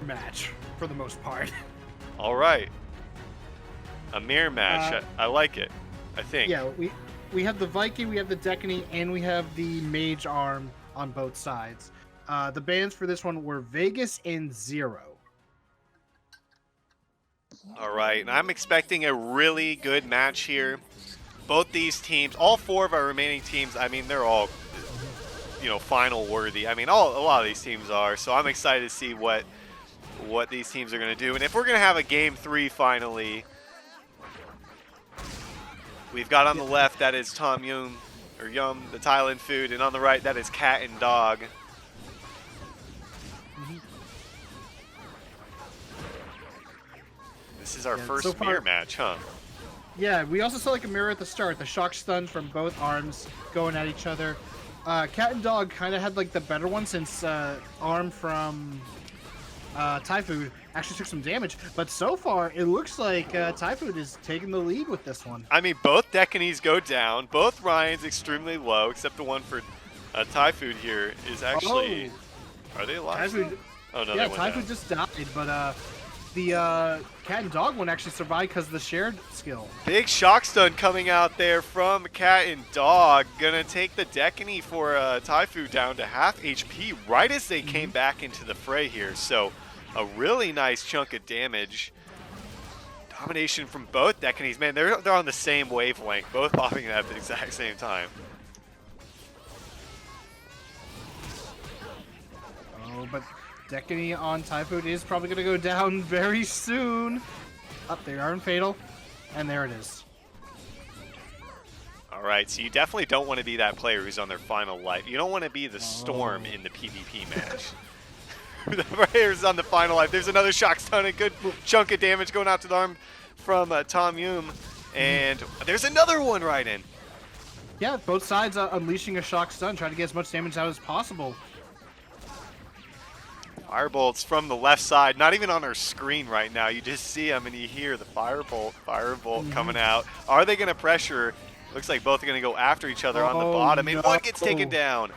match for the most part. All right. A mirror match. I like it, I think. Yeah, we have the Viking, we have the Decany, and we have the Mage Arm on both sides. The bans for this one were Vegas and Zero. All right, and I'm expecting a really good match here. Both these teams, all four of our remaining teams, I mean, they're all, final worthy. I mean, a lot of these teams are. So I'm excited to see what these teams are going to do. And if we're going to have a game 3 finally, we've got on the left, that is Tom Yum, the Thailand food, and on the right, that is Cat and Dog. This is our first mirror match, huh? Yeah, we also saw like a mirror at the start. The shock stuns from both arms going at each other. Cat and Dog kind of had like the better one since Arm from Thai Food actually took some damage. But so far, it looks like Thai Food is taking the lead with this one. I mean, both Decanies go down. Both Ryan's extremely low, except the one for Thai Food here is actually... Oh. Are they alive? Thai Food, oh, no, yeah, they Thai Food just died, but the Cat and Dog one actually survived because of the shared skill. Big shock stun coming out there from Cat and Dog. Gonna take the Decany for Thai Food down to half HP right as they came back into the fray here. So a really nice chunk of damage. Domination from both Decanies. Man, they're on the same wavelength, both popping at the exact same time. Oh, but Decany on Thai Food is probably going to go down very soon. Up they are in Fatal, and there it is. All right, so you definitely don't want to be that player who's on their final life. You don't want to be the Storm in the PvP match. The player's on the final life. There's another shock stun, a good chunk of damage going out to the arm from Tom Yum, and there's another one right in. Yeah, both sides unleashing a shock stun, trying to get as much damage out as possible. Firebolts from the left side, not even on our screen right now. You just see them and you hear the firebolt coming out. Are they going to pressure? Looks like both are going to go after each other on the bottom, and one gets taken down.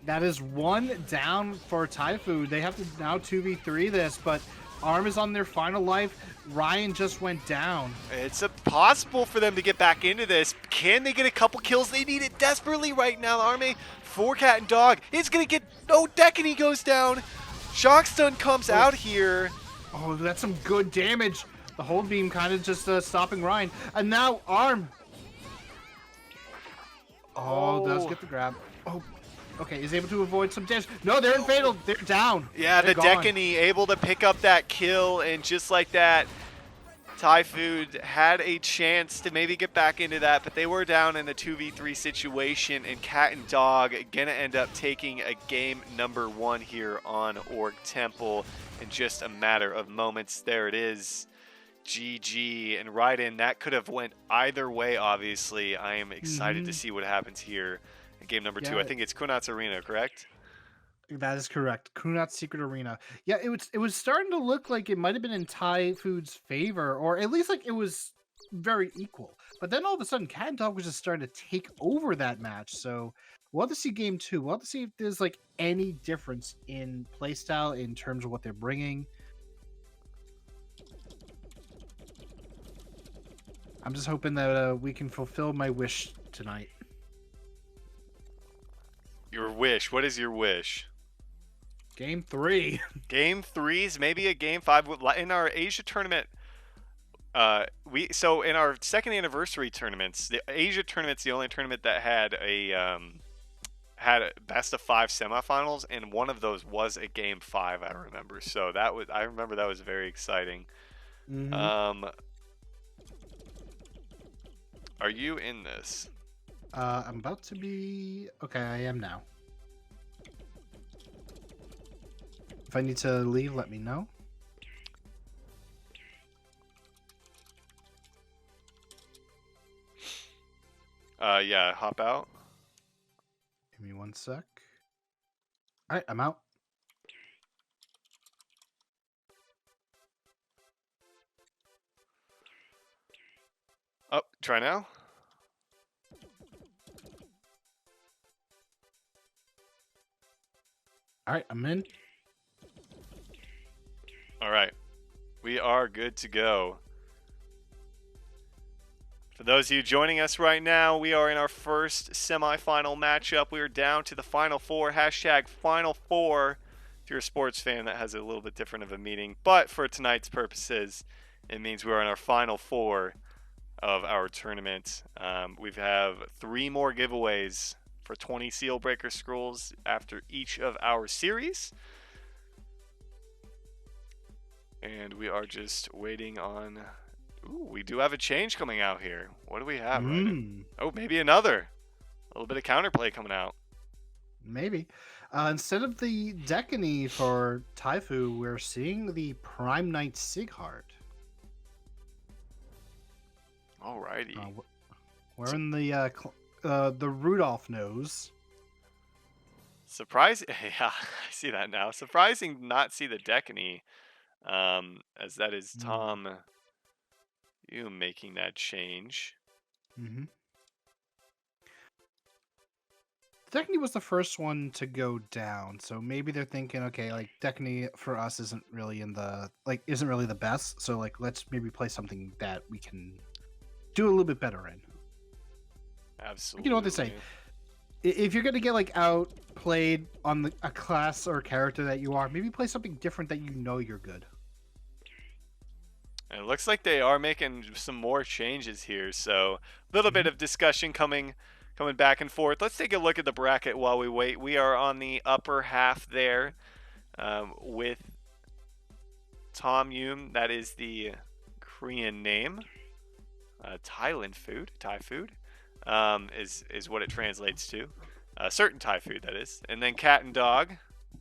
That is one down for Thai Food. They have to now 2v3 this, but Arm is on their final life. Ryan just went down. It's possible for them to get back into this. Can they get a couple kills? They need it desperately right now. The army for Cat and Dog. It's going to get... Oh, Decany goes down. Shock stun comes out here. Oh, that's some good damage. The hold beam kind of just stopping Ryan. And now Arm. Oh, does get the grab. Oh, okay, is able to avoid some damage. No, they're in Fatal. They're down. Yeah, they're the Decany able to pick up that kill, and just like that, Thai Food had a chance to maybe get back into that, but they were down in the 2v3 situation, and Cat and Dog gonna end up taking a game number 1 here on Orc Temple in just a matter of moments. There it is. GG, and right in, that could have went either way, obviously. I am excited to see what happens here in game number 2. I think it's Kunat's Arena, correct? That is correct. Kunat's Secret Arena. Yeah, it was starting to look like it might have been in Thai Food's favor, or at least like it was very equal. But then all of a sudden, Cat and Dog was just starting to take over that match. So we'll have to see game 2. We'll have to see if there's like any difference in playstyle in terms of what they're bringing. I'm just hoping that we can fulfill my wish tonight. Your wish. What is your wish? Game 3. Game 3s, maybe a game 5 in our Asia tournament. So in our second anniversary tournaments, the Asia tournament's the only tournament that had a best of 5 semifinals, and one of those was a game 5. I remember. So I remember that was very exciting. Are you in this? I'm about to be... Okay, I am now. If I need to leave, let me know. Yeah, hop out. Give me 1 sec. All right, I'm out. Oh, try now. All right, I'm in. All right. We are good to go. For those of you joining us right now, we are in our first semifinal matchup. We are down to the Final Four. Hashtag Final Four. If you're a sports fan, that has a little bit different of a meaning. But for tonight's purposes, it means we are in our Final Four of our tournament. We have 3 more giveaways for 20 Seal Breaker Scrolls after each of our series. And we are just waiting on... Ooh, we do have a change coming out here. What do we have, Ryden? Oh, maybe another. A little bit of counterplay coming out. Maybe. Instead of the Decany for Taifu, we're seeing the Prime Knight Sighart. Alrighty. We're in the Rudolph nose. Surprising. Yeah, I see that now. Surprising not see the Decany, as that is Tom... You making that change. Mm-hmm. Decany was the first one to go down, so maybe they're thinking, okay, like Decany for us isn't really the best, so like let's maybe play something that we can do a little bit better in. Absolutely. You know what they say? If you're gonna get like outplayed on a class or character that you are, maybe play something different that you know you're good. And it looks like they are making some more changes here, so a little bit of discussion coming back and forth. Let's take a look at the bracket while we wait. We are on the upper half there with Tom Yum. That is the Korean name. Thai food is what it translates to. Certain Thai food, that is. And then Cat and Dog,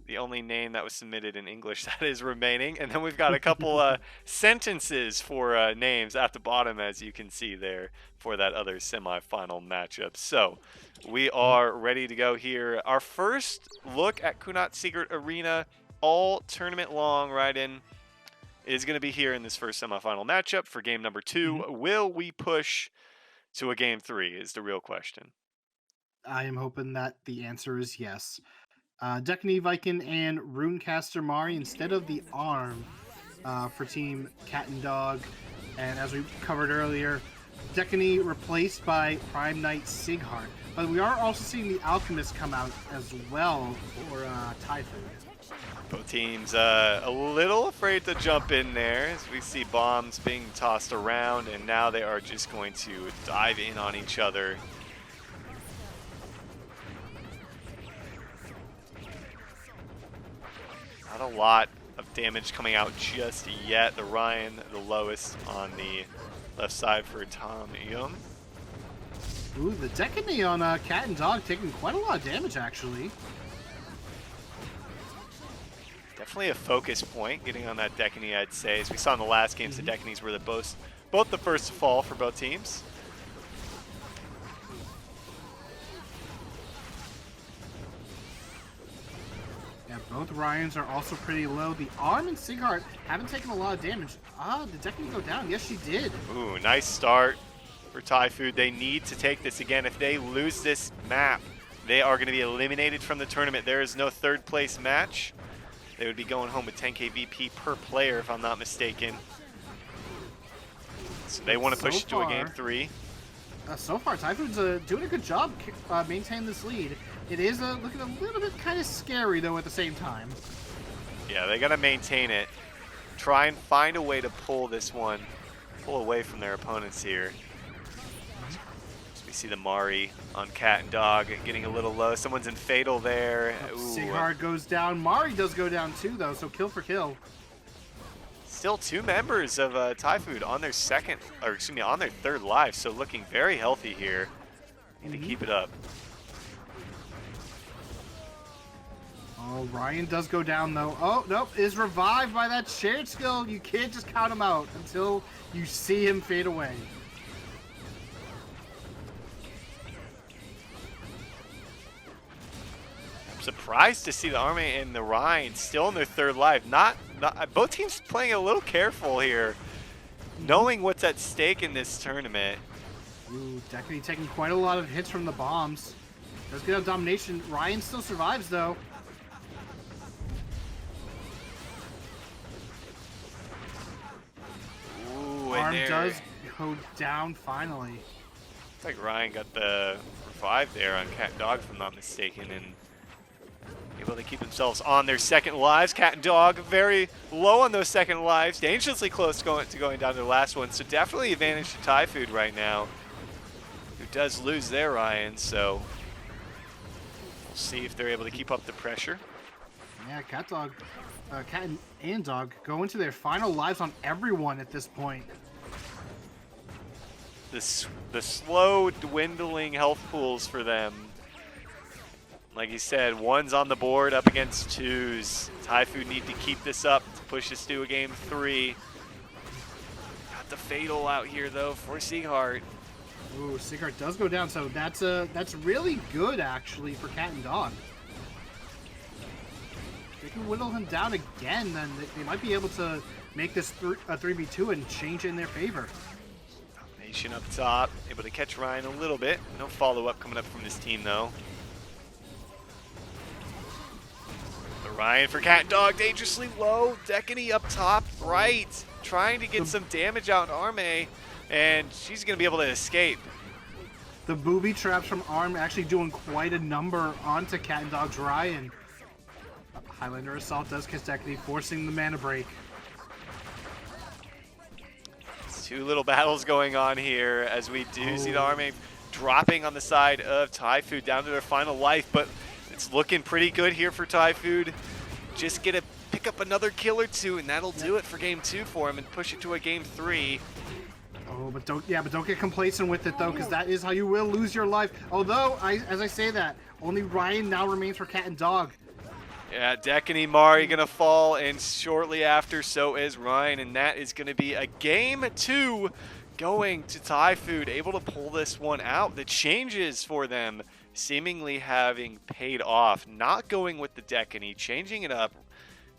the only name that was submitted in English that is remaining. And then we've got a couple sentences for names at the bottom, as you can see there, for that other semifinal matchup. So we are ready to go here. Our first look at Kunat Secret Arena, all tournament long, Ryden, is going to be here in this first semifinal matchup for game number 2. Will we push to a game 3 is the real question. I am hoping that the answer is yes. Decany Viking and Runecaster Mari instead of the arm for Team Cat and Dog. And as we covered earlier, Decany replaced by Prime Knight Sighart. But we are also seeing the Alchemist come out as well for Taifu. Both teams a little afraid to jump in there as we see bombs being tossed around, and now they are just going to dive in on each other. Not a lot of damage coming out just yet. The Ryan, the lowest on the left side for Tom Yum. Ooh, the Decany on Cat and Dog taking quite a lot of damage, actually. Definitely a focus point, getting on that Decany, I'd say. As we saw in the last games, the Decanies were both the first to fall for both teams. Yeah, both Ryans are also pretty low. The Arm and Sighart haven't taken a lot of damage. Did Decany go down? Yes, she did. Ooh, nice start for Taifu. They need to take this again. If they lose this map, they are going to be eliminated from the tournament. There is no third place match. They would be going home with 10k VP per player, if I'm not mistaken. So they want to push to a game 3. So far, Taifu's doing a good job maintaining this lead. It is looking a little bit kind of scary, though, at the same time. Yeah, they got to maintain it. Try and find a way to pull this one, pull away from their opponents here. See the Mari on Cat and Dog getting a little low. Someone's in Fatal there. Sighart goes down. Mari does go down too, though, so kill for kill. Still 2 members of Taifu on their on their 3rd life, so looking very healthy here. Need to keep it up. Oh, Ryan does go down, though. Oh, nope, is revived by that shared skill. You can't just count him out until you see him fade away. Surprised to see the Army and the Rhine still in their 3rd life. Both teams playing a little careful here, knowing what's at stake in this tournament. Ooh, Decany taking quite a lot of hits from the bombs. Does get a domination. Ryan still survives, though. there. does go down finally. Looks like Ryan got the revive there on Cat and Dog, if I'm not mistaken, and able to keep themselves on their second lives. Cat and Dog very low on those second lives, dangerously close to going down to their last one. So definitely advantage to Thai Food right now, who does lose their Ryan. So we'll see if they're able to keep up the pressure. Yeah, Cat and Dog go into their final lives on everyone at this point. The slow dwindling health pools for them. Like you said, one's on the board up against twos. Thai Food need to keep this up to push us to a game 3. Got the fatal out here though for Sieghart. Ooh, Sieghart does go down, so that's really good actually for Cat and Dog. They can whittle him down again, then they might be able to make this a 3v2 and change it in their favor. Nation up top, able to catch Ryan a little bit. No follow-up coming up from this team though. The Ryan for Cat and Dog, dangerously low. Decany up top, right. Trying to get some damage out on Arme, and she's going to be able to escape. The booby traps from Arm actually doing quite a number onto Cat and Dog's Ryan. Highlander Assault does kiss Decany, forcing the mana break. Two little battles going on here as we do see the Army dropping on the side of Thai Food down to their final life, but it's looking pretty good here for Thai Food. Just get to pick up another kill or two, and that'll do it for game 2 for him and push it to a game 3. Oh, but don't get complacent with it though, because that is how you will lose your life. Although, as I say that, only Ryan now remains for Cat and Dog. Yeah, Decany Mari gonna fall, and shortly after, so is Ryan, and that is gonna be a game 2 going to Thai Food, able to pull this one out. The changes for them seemingly having paid off, not going with the Decany, changing it up,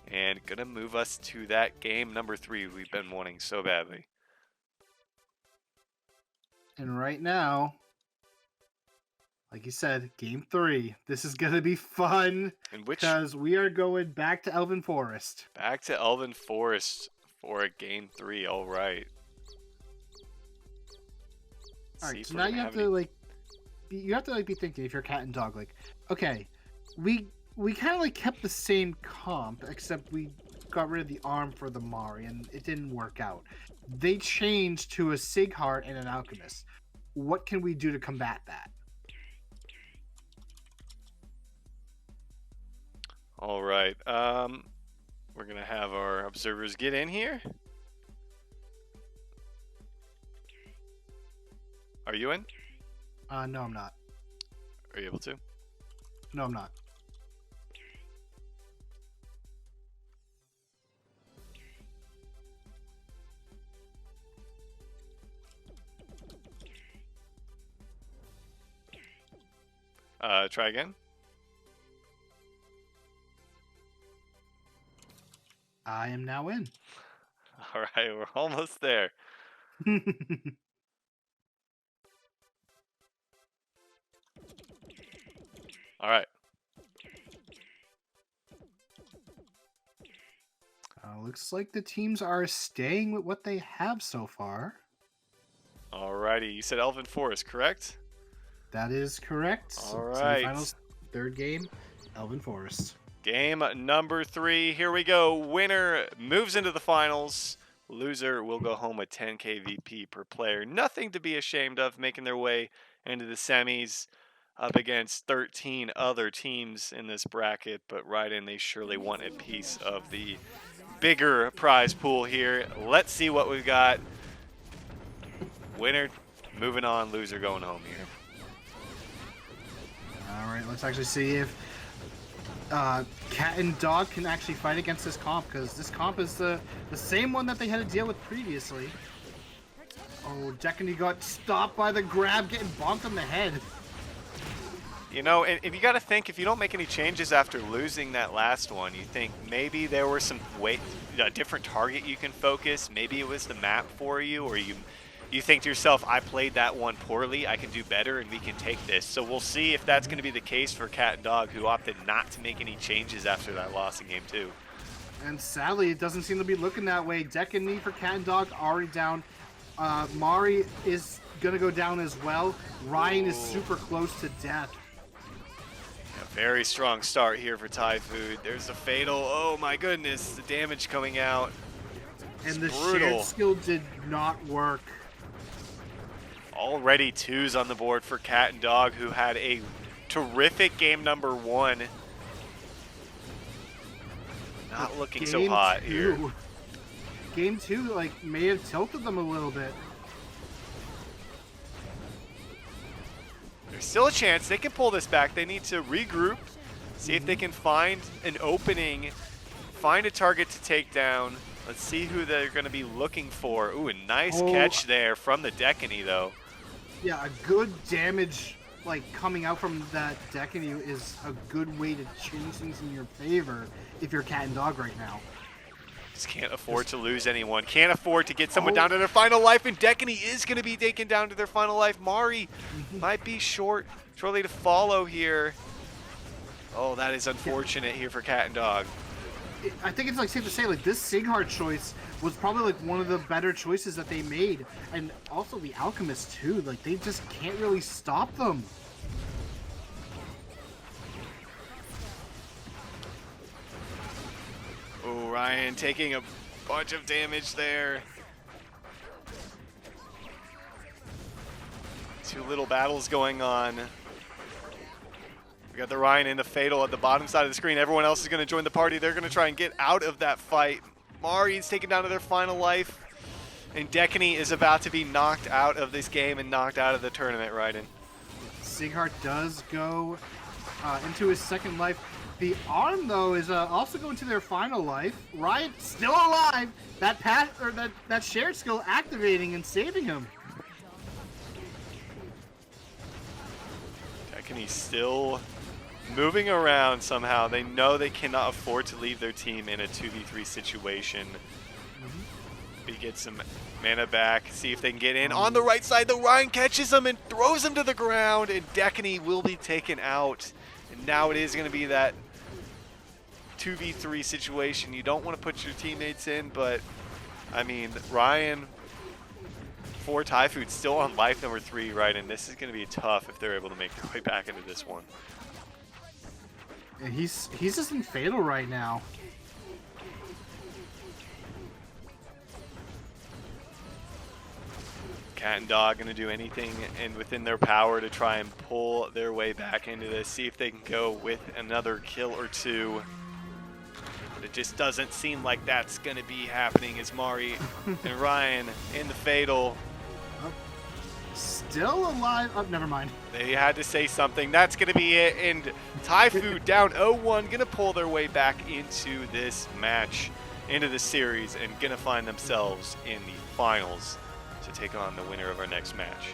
and gonna move us to that game number 3 we've been wanting so badly. And right now, like you said, game 3. This is gonna be fun because we are going back to Elven Forest. Back to Elven Forest for a game 3. All right. All right. So now you have to be thinking, if you're Cat and Dog, like, okay, we kind of like kept the same comp, except we got rid of the arm for the Mari, and it didn't work out. They changed to a Sieghart and an Alchemist. What can we do to combat that? All right. We're going to have our observers get in here. Are you in? No, I'm not. Are you able to? No, I'm not. Try again. I am now in. All right, we're almost there. All right. Looks like the teams are staying with what they have so far. Alrighty, you said Elven Forest, correct? That is correct. All right. Semifinals, third game, Elven Forest. Game number 3. Here we go. Winner moves into the finals. Loser will go home with 10k VP per player. Nothing to be ashamed of, making their way into the semis up against 13 other teams in this bracket. But right in, they surely want a piece of the bigger prize pool here. Let's see what we've got. Winner moving on, loser going home here. All right, let's actually see if Cat and Dog can actually fight against this comp, because this comp is the same one that they had to deal with previously. Oh, Decany got stopped by the grab, getting bonked on the head. You know, and you got to think, if you don't make any changes after losing that last one, you think maybe there were some a different target you can focus. Maybe it was the map for you, or you think to yourself, I played that one poorly, I can do better, and we can take this. So we'll see if that's going to be the case for Cat and Dog, who opted not to make any changes after that loss in game 2. And sadly, it doesn't seem to be looking that way. Decany for Cat and Dog already down. Mari is gonna go down as well. Ryan is Ooh. super close to death. A very strong start here for Thai Food. There's the fatal. Oh my goodness, the damage coming out. And It's the brutal. shared skill did not work. Already 2s on the board for Cat and Dog, who had a terrific game number 1. Not looking so hot here. Game 2, like, may have tilted them a little bit. There's still a chance they can pull this back. They need to regroup, see if they can find an opening, find a target to take down. Let's see who they're going to be looking for. Ooh, a nice catch there from the Decany, though. Yeah, a good damage, like, coming out from that Decany is a good way to change things in your favor if you're Cat and Dog right now. Just can't afford to lose anyone. Can't afford to get someone down to their final life, and Decany is going to be taken down to their final life. Mari might be shortly to follow here. Oh, that is unfortunate here for Cat and Dog. I think it's like safe to say, like, this Sighart choice was probably like one of the better choices that they made, and also the Alchemist too. Like, they just can't really stop them. Oh, Ryan taking a bunch of damage there. 2 little battles going on. We got the Ryan and the Fatal at the bottom side of the screen. Everyone else is going to join the party. They're going to try and get out of that fight. Mari's taken down to their final life. And Decany is about to be knocked out of this game and knocked out of the tournament, Raiden. Sighart does go into his second life. The arm, though, is also going to their final life. Ryan still alive. That that shared skill activating and saving him. Decany still moving around somehow. They know they cannot afford to leave their team in a 2v3 situation. He gets some mana back, see if they can get in. On the right side, the Ryan catches him and throws him to the ground, and Decany will be taken out. And now it is going to be that 2v3 situation. You don't want to put your teammates in, but I mean, Ryan for Thai Food still on life number 3, right? And this is going to be tough if they're able to make their way back into this one. And he's just in Fatal right now. Cat and Dog going to do anything and within their power to try and pull their way back into this, see if they can go with another kill or 2. But it just doesn't seem like that's going to be happening as Mari and Ryan in the Fatal. Still alive. Oh, never mind. They had to say something. That's going to be it. And Thai Food down 0-1, going to pull their way back into this match, into the series, and going to find themselves in the finals to take on the winner of our next match.